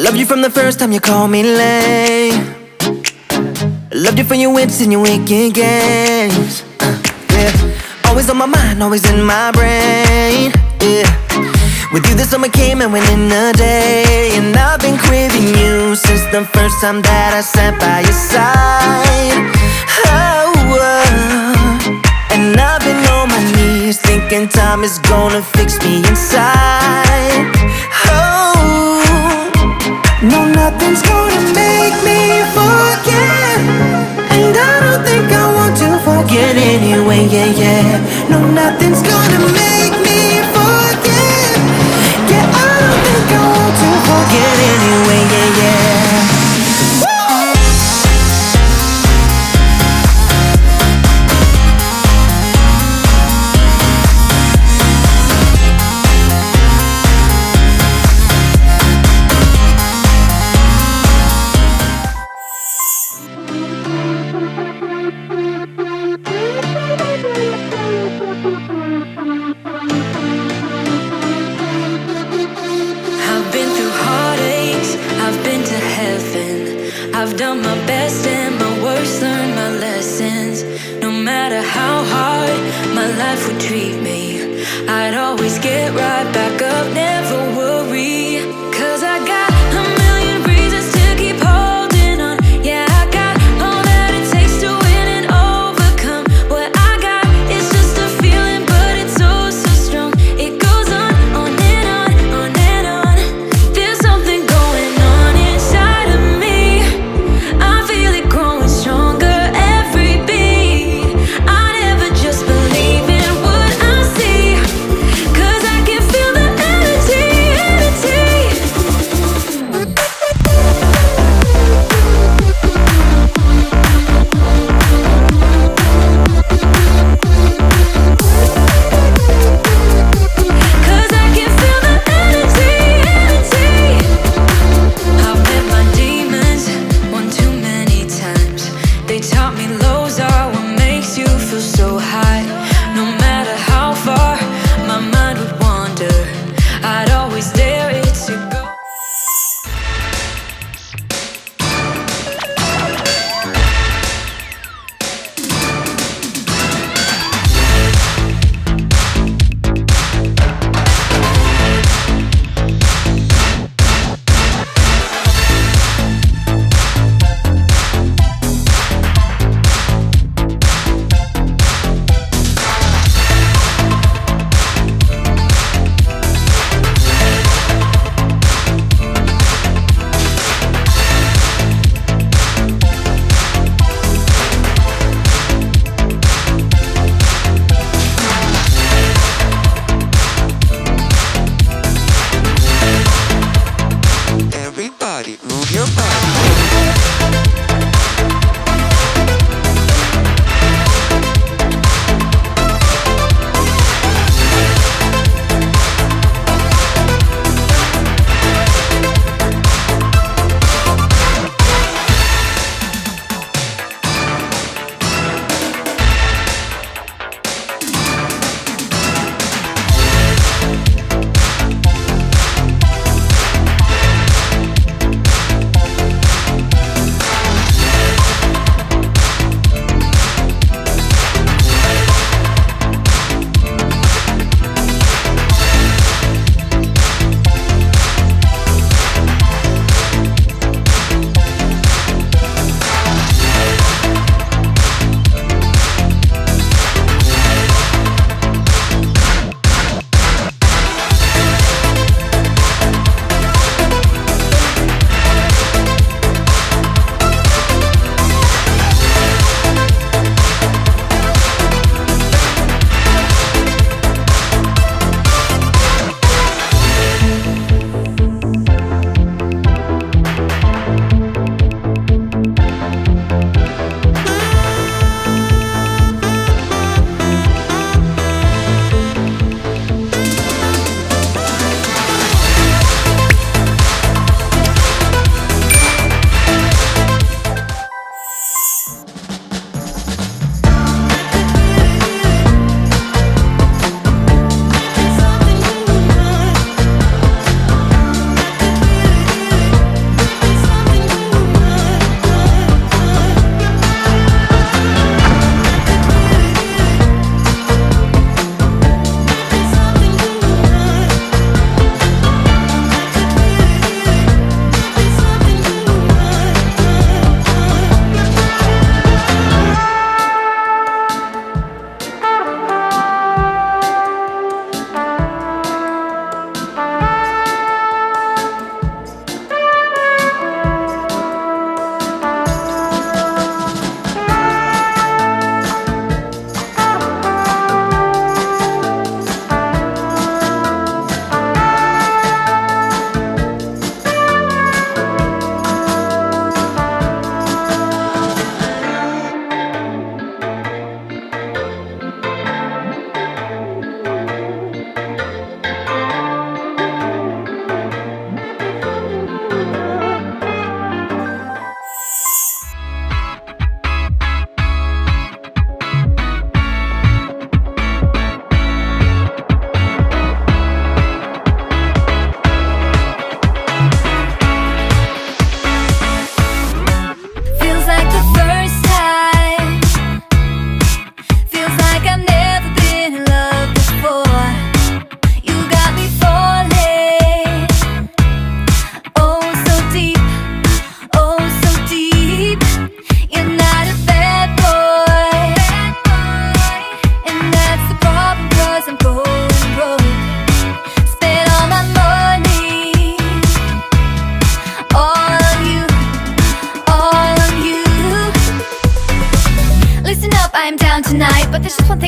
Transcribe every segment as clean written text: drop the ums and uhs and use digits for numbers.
Loved you from the first time you called me late. Loved you for your wits and your wicked games. Yeah, always on my mind, always in my brain. Yeah, with you the summer came and went in a day. And I've been craving you since the first time that I sat by your side. And I've been on my knees thinking time is gonna fix me inside. No, nothing's gonna make me forget. And I don't think I want to forget anyway, yeah, yeah. No, nothing's gonna make me forget. Yeah, I don't think I want to forget anyway, yeah, yeah. I've done my best and my worst, learned my lessons. No matter how hard my life would treat me, I'd always get right back up, never worry. 'Cause I got a million reasons to keep holding on. Yeah, I got all that it takes to win and overcome. What I got is just a feeling, but it's oh so strong. It goes on and on, on and on. There's something going on inside of me. I feel it growing stronger every beat. I never just believe in what I see, 'cause I can feel the energy.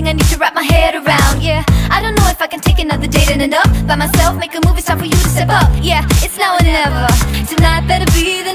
I need to wrap my head around. Yeah, I don't know if I can take another date and end up by myself. Make a movie, it's time for you to step up. Yeah, it's now or never. Tonight better be the